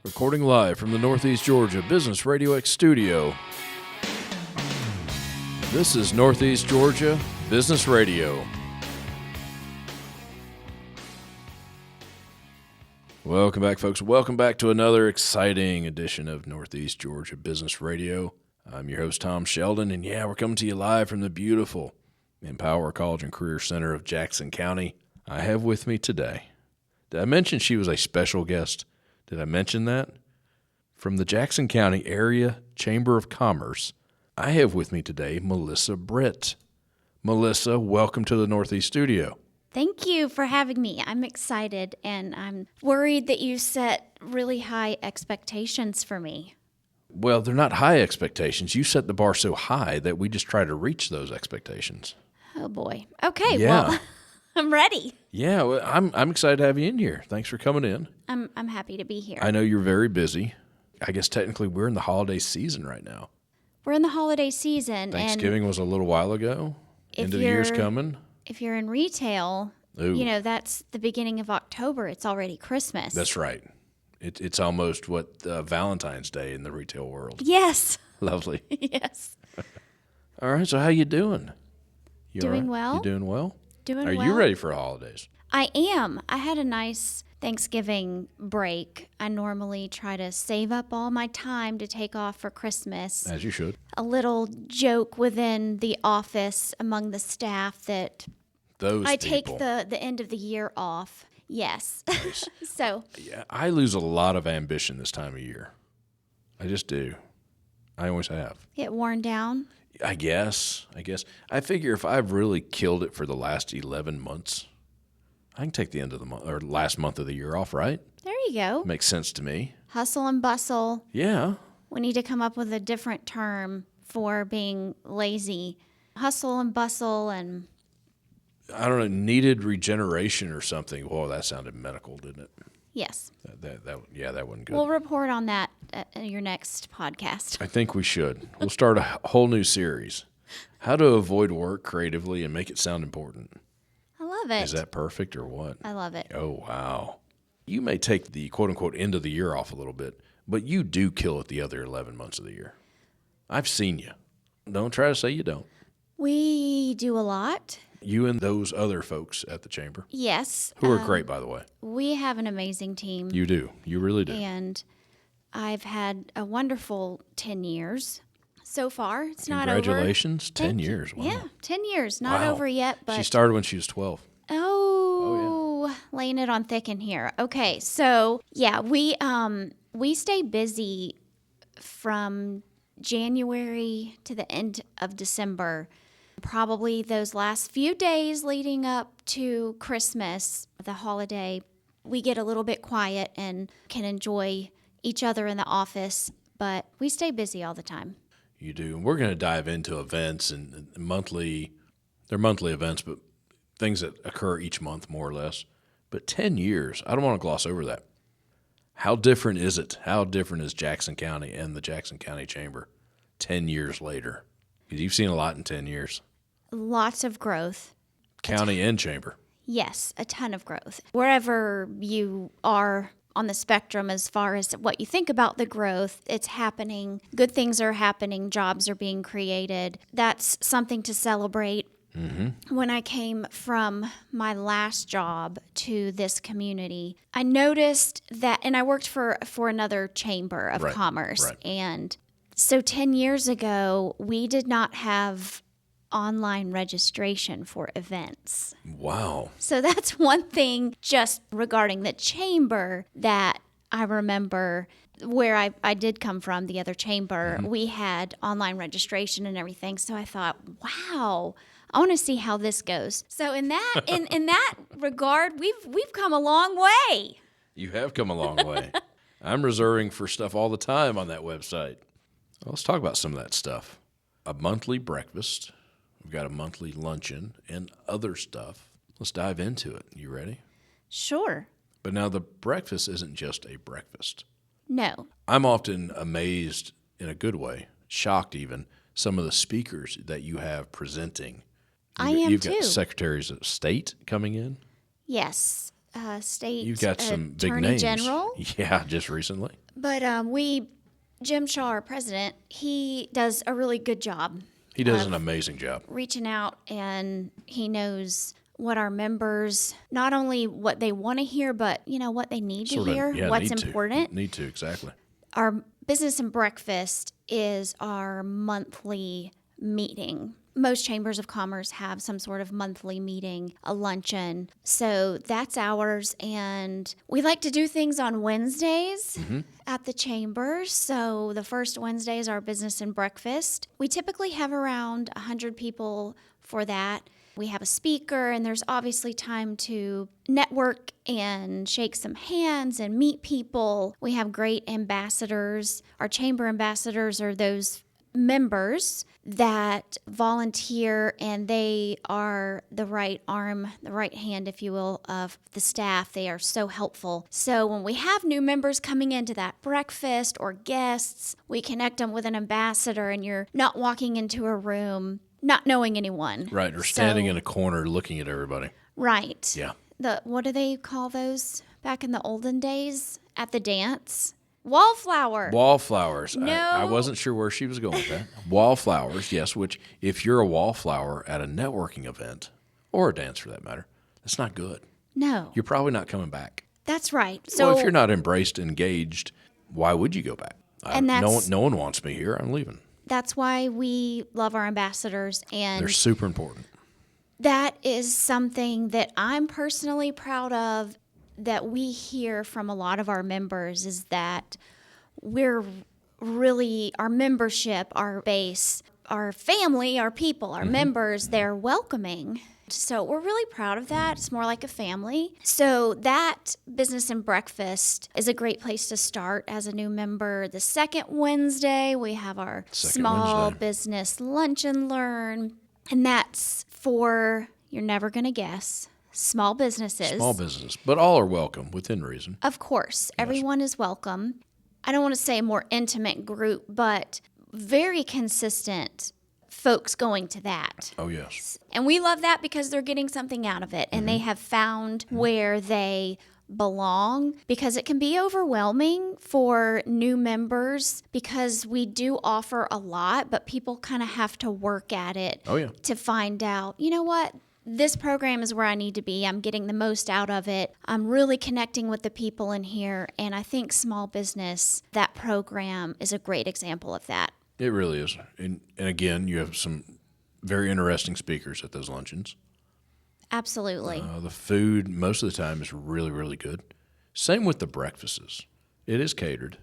Recording live from the Northeast Georgia Business RadioX studio. This is Northeast Georgia Business Radio. Welcome back, folks. Welcome back to another exciting edition of Northeast Georgia Business Radio. I'm your host, Tom Sheldon, and we're coming to you live from the beautiful Empower College and Career Center of Jackson County. I have with me today, did I mention she was a special guest? Did I mention that? From the Jackson County Area Chamber of Commerce, I have with me today Melissa Britt. Melissa, welcome to the Northeast Studio. Thank you for having me. I'm excited, and I'm worried that you set really high expectations for me. Well, they're not high expectations. You set the bar so high that we just try to reach those expectations. Oh, boy. Okay, Yeah. well, I'm ready. Yeah, well, I'm excited to have you in here. Thanks for coming in. I'm happy to be here. I know you're very busy. I guess technically we're in the holiday season right now. We're in the holiday season. Thanksgiving was a little while ago. End of the year's coming. If you're in retail, Ooh. That's the beginning of October. It's already Christmas. That's right. It's almost Valentine's Day in the retail world. Yes. Lovely. Yes. All right, so how you doing? You Doing all right? well. You doing well? Doing Are well. you ready for holidays? I am. I had a nice Thanksgiving break. I normally try to save up all my time to take off for Christmas. As you should. A little joke within the office among the staff that I take the end of the year off. Yes. Nice. So. Yeah, I lose a lot of ambition this time of year. I just do. I always have. Get worn down? I guess. I figure if I've really killed it for the last 11 months, I can take the end of the month or last month of the year off, right? There you go. Makes sense to me. Hustle and bustle. Yeah. We need to come up with a different term for being lazy. Hustle and bustle and... I don't know, needed regeneration or something. Whoa, that sounded medical, didn't it? Yes. That wasn't good. We'll report on that at your next podcast. I think we should. We'll start a whole new series. How to avoid work creatively and make it sound important. I love it. Is that perfect or what? I love it. Oh, wow. You may take the quote-unquote end of the year off a little bit, but you do kill it the other 11 months of the year. I've seen you. Don't try to say you don't. We do a lot. You and those other folks at the chamber. Yes. Who are great, by the way. We have an amazing team. You do. You really do. And I've had a wonderful 10 years so far. It's not over. Congratulations. 10 years. Wow. Yeah, 10 years. Not Wow. over yet, but... She started when she was 12. Oh, laying it on thick in here. Okay, so, yeah, we stay busy from January to the end of December. Probably those last few days leading up to Christmas, the holiday, we get a little bit quiet and can enjoy each other in the office, but we stay busy all the time. You do. And we're going to dive into events and they're monthly events, but things that occur each month, more or less. But 10 years, I don't want to gloss over that. How different is it? How different is Jackson County and the Jackson County Chamber 10 years later? Because you've seen a lot in 10 years. Lots of growth. County and chamber. Yes, a ton of growth. Wherever you are on the spectrum as far as what you think about the growth, it's happening. Good things are happening. Jobs are being created. That's something to celebrate. Mm-hmm. When I came from my last job to this community, I noticed that, and I worked for another chamber of commerce. Right. And so 10 years ago, we did not have online registration for events. Wow. So that's one thing just regarding the chamber that I remember where I did come from, the other chamber. Mm-hmm. We had online registration and everything. So I thought, wow, I want to see how this goes. So in that in that regard, we've come a long way. You have come a long way. I'm reserving for stuff all the time on that website. Well, let's talk about some of that stuff. A monthly breakfast. We've got a monthly luncheon and other stuff. Let's dive into it. You ready? Sure. But now the breakfast isn't just a breakfast. No. I'm often amazed in a good way, shocked even, some of the speakers that you have presenting. You've got secretaries of state coming in. Yes. State You've got some big Attorney names. General. Yeah, just recently. But Jim Shaw, our president, he does a really good job. He does an amazing job. Reaching out, and he knows what our members, not only what they want to hear, but, what they need to hear, what's important. Need to, exactly. Our Business and Breakfast is our monthly meeting. Most chambers of commerce have some sort of monthly meeting, a luncheon. So that's ours. And we like to do things on Wednesdays at the chamber. So the first Wednesday is our Business and Breakfast. We typically have around 100 people for that. We have a speaker, and there's obviously time to network and shake some hands and meet people. We have great ambassadors. Our chamber ambassadors are those members that volunteer, and they are the right arm, the right hand, if you will, of the staff. They are so helpful. So when we have new members coming into that breakfast or guests, we connect them with an ambassador, and you're not walking into a room not knowing anyone. Right, or standing in a corner looking at everybody. Right. Yeah. What do they call those back in the olden days at the dance? Wallflower. Wallflowers. No. I wasn't sure where she was going with that. Wallflowers, yes, which if you're a wallflower at a networking event, or a dance for that matter, that's not good. No. You're probably not coming back. That's right. So Well, if you're not embraced, engaged, why would you go back? And no one wants me here. I'm leaving. That's why we love our ambassadors, and They're super important. that is something that I'm personally proud of, that we hear from a lot of our members, is that we're really, our membership, our base, our family, our people, our members, they're welcoming. So we're really proud of that. It's more like a family. So that Business and Breakfast is a great place to start as a new member. The second Wednesday, we have our small business lunch and learn. And that's for, you're never going to guess, small businesses. Small business, but all are welcome within reason. Of course, everyone is welcome. I don't want to say a more intimate group, but very consistent folks going to that. Oh, yes. And we love that because they're getting something out of it, and they have found where they belong, because it can be overwhelming for new members because we do offer a lot, but people kind of have to work at it to find out, you know what? This program is where I need to be. I'm getting the most out of it. I'm really connecting with the people in here. And I think small business, that program is a great example of that. It really is. And again, you have some very interesting speakers at those luncheons. Absolutely. The food, most of the time, is really, really good. Same with the breakfasts. It is catered.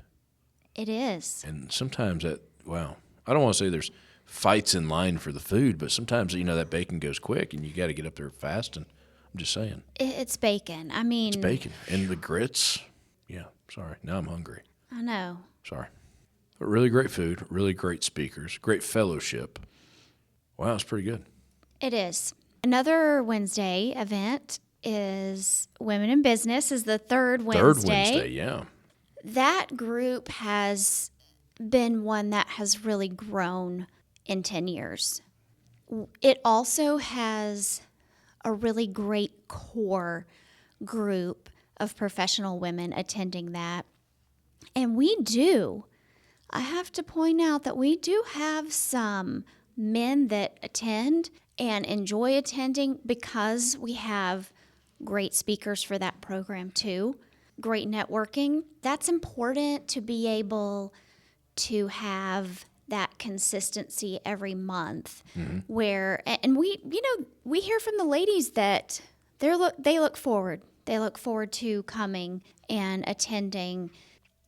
It is. And sometimes I don't want to say there's fights in line for the food, but sometimes, that bacon goes quick and you got to get up there fast. And I'm just saying. It's bacon. I mean. It's bacon. And the grits. Yeah, sorry. Now I'm hungry. I know. Sorry. But really great food, really great speakers, great fellowship. Wow, it's pretty good. It is. Another Wednesday event is Women in Business, is the third Wednesday. Third Wednesday, yeah. That group has been one that has really grown in 10 years. It also has a really great core group of professional women attending that. And I have to point out that we do have some men that attend and enjoy attending because we have great speakers for that program too. Great networking. That's important to be able to have that consistency every month where, and we hear from the ladies that they look forward to coming and attending.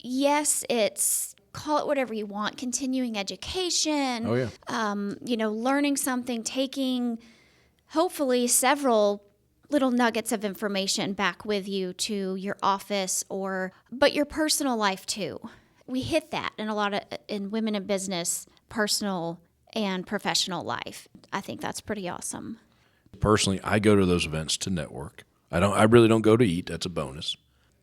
Yes, it's, call it whatever you want, continuing education. Oh, yeah. Learning something, taking hopefully several little nuggets of information back with you to your office but your personal life too. We hit that in Women in Business, personal and professional life. I think that's pretty awesome. Personally, I go to those events to network. I really don't go to eat. That's a bonus.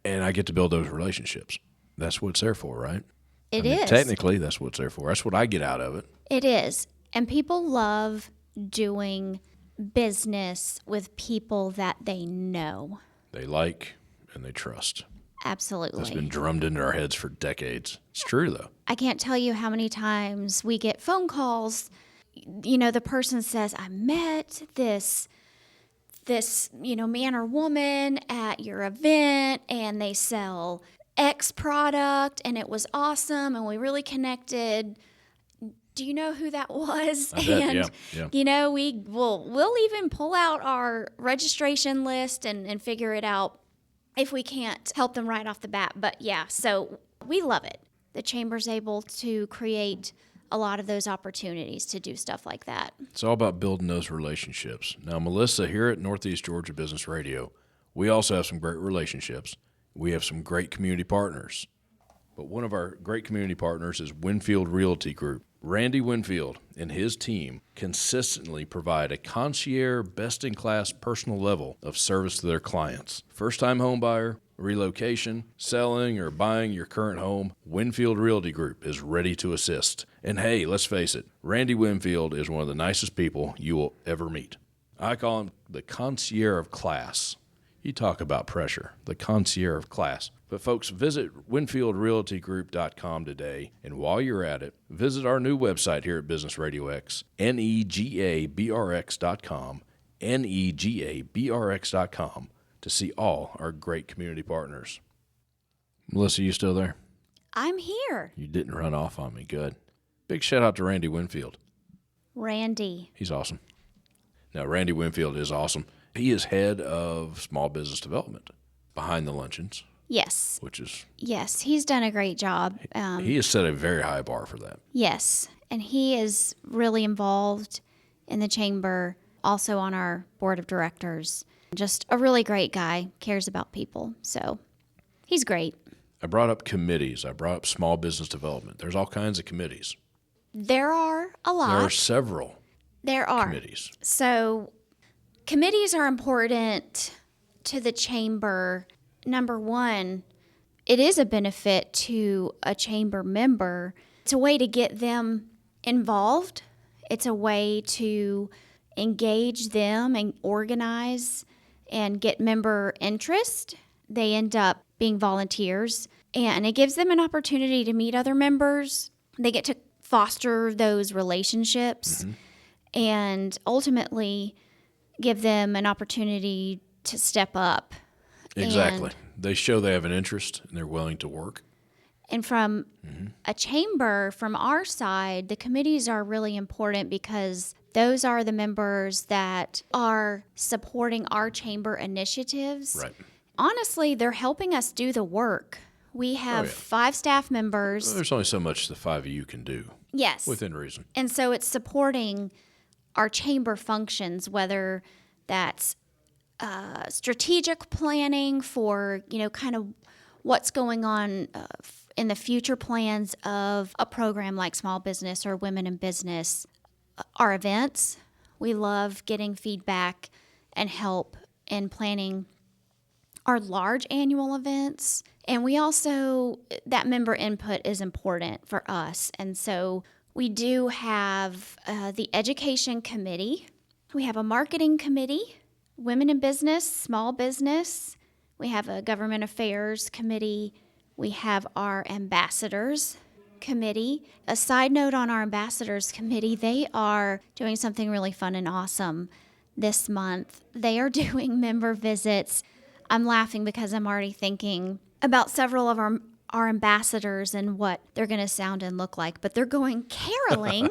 And I get to build those relationships. That's what it's there for, right? It is. Technically, that's what it's there for. That's what I get out of it. It is. And people love doing business with people that they know. They like and they trust. Absolutely. That's been drummed into our heads for decades. It's true, though. I can't tell you how many times we get phone calls. The person says, I met this man or woman at your event, and they sell X product, and it was awesome, and we really connected. Do you know who that was? I bet, yeah. We'll even pull out our registration list and figure it out if we can't help them right off the bat. But yeah, so we love it. The Chamber's able to create a lot of those opportunities to do stuff like that. It's all about building those relationships. Now, Melissa, here at Northeast Georgia Business Radio, we also have some great relationships. We have some great community partners. But one of our great community partners is Winfield Realty Group. Randy Winfield and his team consistently provide a concierge, best-in-class personal level of service to their clients. First-time home buyer, relocation, selling, or buying your current home, Winfield Realty Group is ready to assist. And hey, let's face it, Randy Winfield is one of the nicest people you will ever meet. I call him the concierge of class. You talk about pressure, the concierge of class. But folks, visit WinfieldRealtyGroup.com today, and while you're at it, visit our new website here at Business RadioX, negabrx.com, negabrx.com, to see all our great community partners. Melissa, you still there? I'm here. You didn't run off on me. Good. Big shout out to Randy Winfield. Randy. He's awesome. Now, Randy Winfield is awesome. He is head of small business development behind the luncheons. Yes. Which is... Yes, he's done a great job. He has set a very high bar for that. Yes, and he is really involved in the chamber, also on our board of directors. Just a really great guy, cares about people. So he's great. I brought up committees. I brought up small business development. There's all kinds of committees. There are a lot. There are several committees. So committees are important to the chamber. Number one, it is a benefit to a chamber member. It's a way to get them involved. It's a way to engage them and organize and get member interest. They end up being volunteers, and it gives them an opportunity to meet other members. They get to foster those relationships and ultimately give them an opportunity to step up. Exactly. They show they have an interest and they're willing to work. And from a chamber, from our side, the committees are really important because those are the members that are supporting our chamber initiatives. Right. Honestly, they're helping us do the work. We have 5 staff members. Well, there's only so much the 5 of you can do. Yes. Within reason. And so it's supporting our chamber functions, whether that's strategic planning for, kind of what's going on in the future plans of a program like Small Business or Women in Business. Our events, we love getting feedback and help in planning our large annual events. And we also, that member input is important for us. And so we do have the education committee. We have a marketing committee. Women in Business, Small Business. We have a Government Affairs Committee. We have our Ambassadors Committee. A side note on our Ambassadors Committee, they are doing something really fun and awesome this month. They are doing member visits. I'm laughing because I'm already thinking about several of our ambassadors and what they're going to sound and look like. But they're going caroling.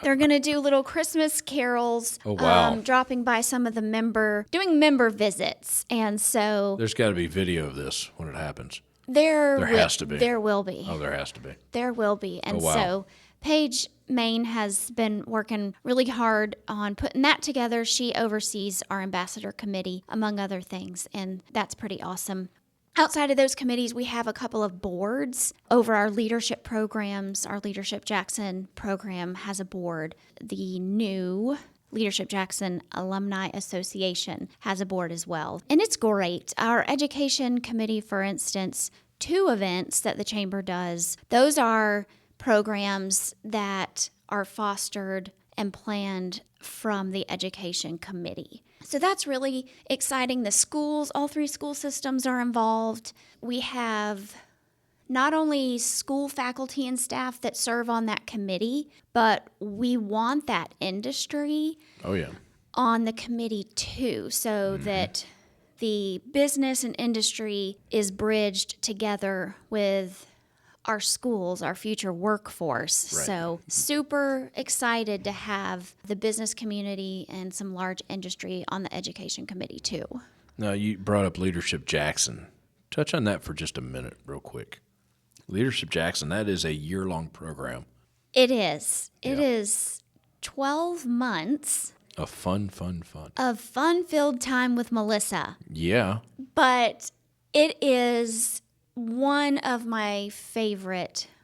They're going to do little Christmas carols, dropping by some of the doing member visits. And so there's got to be video of this when it happens. There has to be. There will be. Oh, there has to be. There will be. And so Paige Main has been working really hard on putting that together. She oversees our ambassador committee, among other things, and that's pretty awesome. Outside of those committees, we have a couple of boards over our leadership programs. Our Leadership Jackson program has a board. The new Leadership Jackson Alumni Association has a board as well. And it's great. Our education committee, for instance, 2 events that the chamber does, those are programs that are fostered and planned from the education committee. So that's really exciting. The schools, all 3 school systems are involved. We have not only school faculty and staff that serve on that committee, but we want that industry Oh, yeah. on the committee too, so that the business and industry is bridged together with our schools, our future workforce. Right. So super excited to have the business community and some large industry on the education committee too. Now, you brought up Leadership Jackson. Touch on that for just a minute real quick. Leadership Jackson, that is a year-long program. It is. It Yeah. is 12 months Of fun. of fun-filled time with Melissa. Yeah. But it is one of my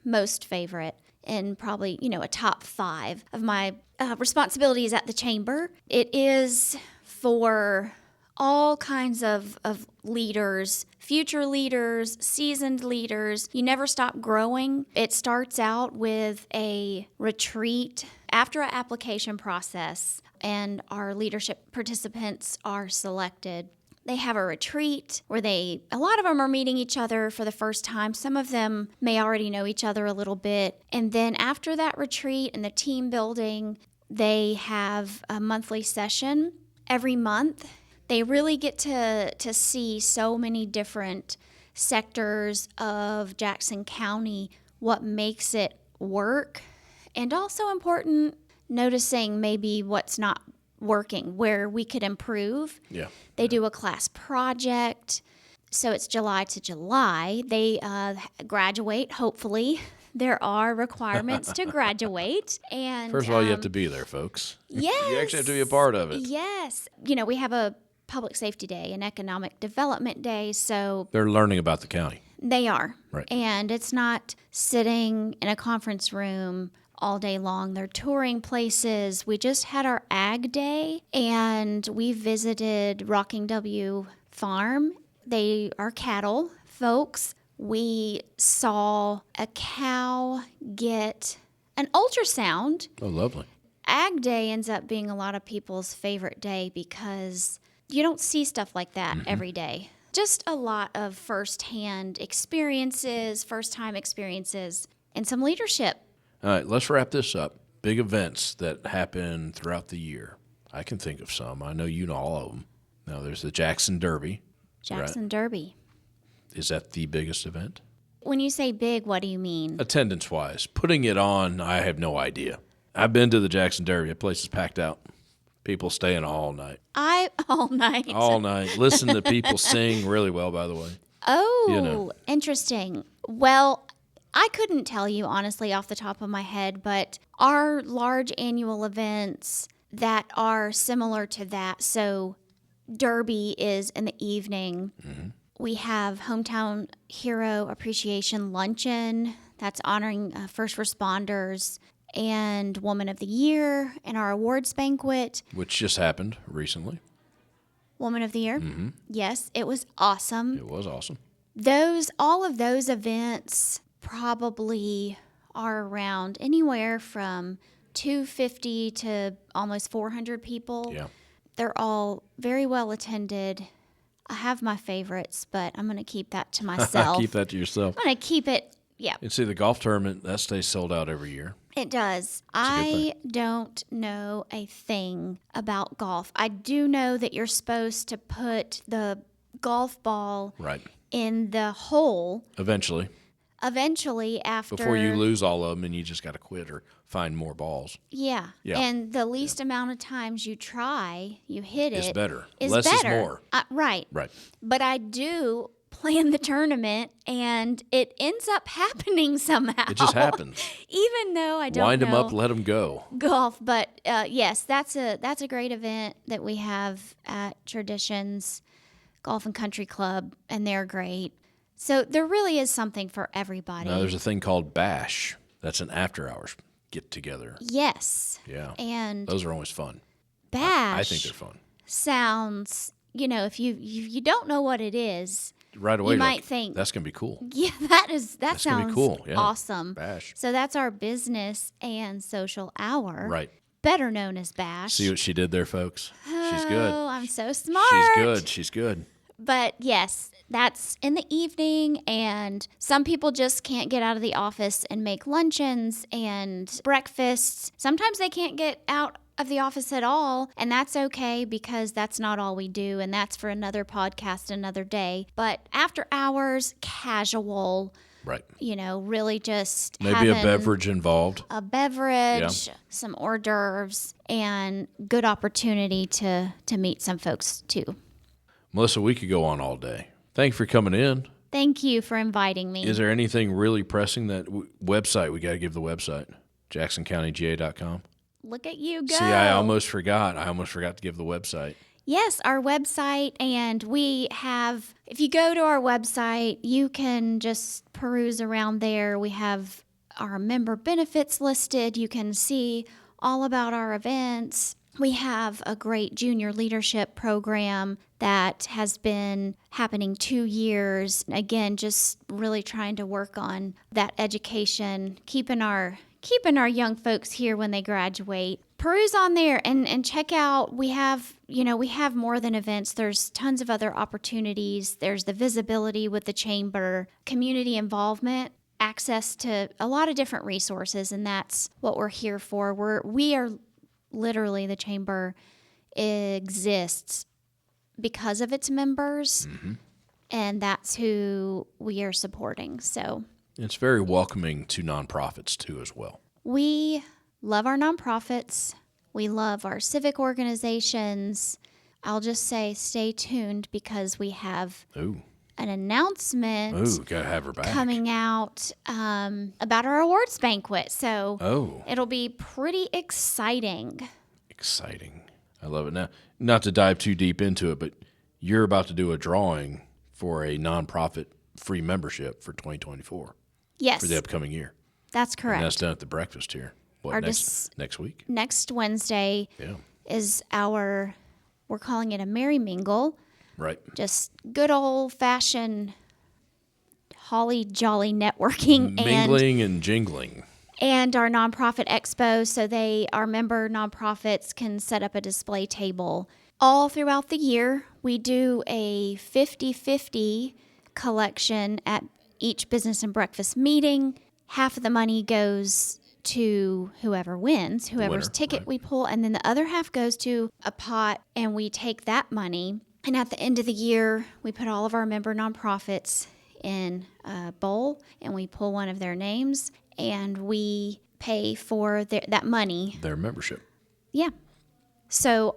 most favorite, and probably, a top 5 of my responsibilities at the chamber. It is for all kinds of leaders, future leaders, seasoned leaders. You never stop growing. It starts out with a retreat after an application process, and our leadership participants are selected. They have a retreat where a lot of them are meeting each other for the first time. Some of them may already know each other a little bit. And then after that retreat and the team building, they have a monthly session every month. They really get to see so many different sectors of Jackson County, what makes it work, and also important, noticing maybe what's not working, where we could improve. Yeah. They do a class project. So it's July to July. They graduate, hopefully. There are requirements to graduate. And First of all, you have to be there, folks. Yes. You actually have to be a part of it. Yes. We have a Public Safety Day, an Economic Development Day, so They're learning about the county. they are. Right. And it's not sitting in a conference room all day long. They're touring places. We just had our Ag Day, and we visited Rocking W Farm. They are cattle folks. We saw a cow get an ultrasound. Oh, lovely. Ag Day ends up being a lot of people's favorite day because you don't see stuff like that every day. Just a lot of first-time experiences, and some leadership. All right, let's wrap this up. Big events that happen throughout the year. I can think of some. I know you know all of them. Now, there's the Jackson Derby. Jackson Derby. Is that the biggest event? When you say big, what do you mean? Attendance-wise. Putting it on, I have no idea. I've been to the Jackson Derby. The place is packed out. People staying all night. All night. All night. Listen to people sing really well, by the way. Oh, interesting. Well, I couldn't tell you, honestly, off the top of my head, but our large annual events that are similar to that, so Derby is in the evening. Mm-hmm. We have Hometown Hero Appreciation Luncheon that's honoring first responders, and Woman of the Year, and our awards banquet. Which just happened recently. Woman of the Year. Mm-hmm. Yes, it was awesome. It was awesome. All of those events probably are around anywhere from 250 to almost 400 people. Yeah. They're all very well attended. I have my favorites, but I'm going to keep that to myself. Keep that to yourself. I'm going to keep it, yeah. And see, the golf tournament, that stays sold out every year. It does. I don't know a thing about golf. I do know that you're supposed to put the golf ball Right. in the hole Eventually. after. Before you lose all of them and you just got to quit or find more balls. Yeah. Yeah. And the least amount of times you try, you hit it. It's better. Is Less better. is more. Right. Right. But I do plan the tournament, and it ends up happening somehow. It just happens. Even though I don't Wind them know up, let them go. golf, but yes, that's a great event that we have at Traditions Golf and Country Club, and they're great. So there really is something for everybody. Now, there's a thing called Bash. That's an after-hours get-together. Yes. Yeah. And Those are always fun. Bash I think they're fun. sounds, if you don't know what it is, Right away, you might think, that's going to be cool. yeah, that That's sounds gonna be cool. Yeah. awesome. Bash. So that's our business and social hour. Right. Better known as Bash. See what she did there, folks? She's good. I'm so smart. She's good. But yes, that's in the evening, and some people just can't get out of the office and make luncheons and breakfasts. Sometimes they can't get out of the office at all, and that's okay because that's not all we do, and that's for another podcast another day. But after hours, casual, Right. Really just Maybe a having beverage involved. a beverage, some hors d'oeuvres, and good opportunity to meet some folks too. Melissa, we could go on all day. Thank you for coming in. Thank you for inviting me. Is there anything really pressing that website? We got to give the website, jacksoncountyga.com. Look at you go. See, I almost forgot. To give the website. Yes, our website, and we have, if you go to our website, you can just peruse around there. We have our member benefits listed. You can see all about our events. We have a great junior leadership program that has been happening 2 years. Again, just really trying to work on that education, keeping our young folks here when they graduate. Peruse on there and check out. We have more than events. There's tons of other opportunities. There's the visibility with the chamber, community involvement, access to a lot of different resources, and that's what we're here for. We are literally, the chamber exists because of its members, and that's who we are supporting. So it's very welcoming to nonprofits too as well. We love our nonprofits. We love our civic organizations. I'll just say stay tuned because we have an announcement gotta have her back. coming out about our awards banquet. So it'll be pretty exciting. Exciting. I love it. Now, not to dive too deep into it, but you're about to do a drawing for a nonprofit free membership for 2024. Yes. For the upcoming year. That's correct. And that's done at the breakfast here. Next week? Next Wednesday is we're calling it a Merry Mingle. Right. Just good old-fashioned holly jolly networking. Mingling and jingling. And our nonprofit expo, so our member nonprofits can set up a display table. All throughout the year, we do a 50-50 collection at each business and breakfast meeting. Half of the money goes to whoever wins, whoever's ticket we pull, and then the other half goes to a pot, and we take that money. And at the end of the year, we put all of our member nonprofits in a bowl, and we pull one of their names, and we pay for that money. Their membership. Yeah. So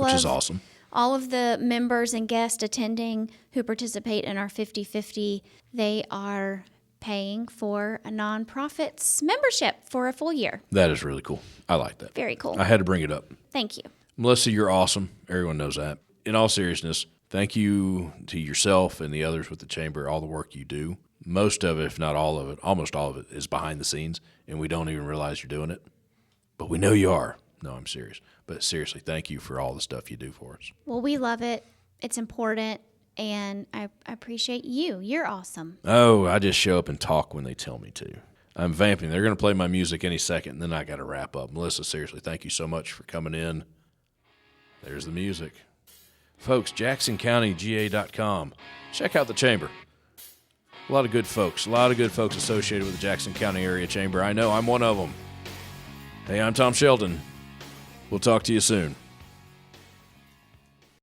Which is awesome. All of the members and guests attending who participate in our 50-50, they are paying for a nonprofit's membership for a full year. That is really cool. I like that. Very cool. I had to bring it up. Thank you. Melissa, you're awesome. Everyone knows that. In all seriousness, thank you to yourself and the others with the chamber, all the work you do. Most of it, if not all of it, almost all of it is behind the scenes, and we don't even realize you're doing it. But we know you are. No, I'm serious. But seriously, thank you for all the stuff you do for us. Well, we love it. It's important, and I appreciate you. You're awesome. Oh, I just show up and talk when they tell me to. I'm vamping. They're going to play my music any second, and then I got to wrap up. Melissa, seriously, thank you so much for coming in. There's the music. Folks, JacksonCountyGA.com. Check out the chamber. A lot of good folks associated with the Jackson County Area Chamber. I know, I'm one of them. Hey, I'm Tom Sheldon. We'll talk to you soon.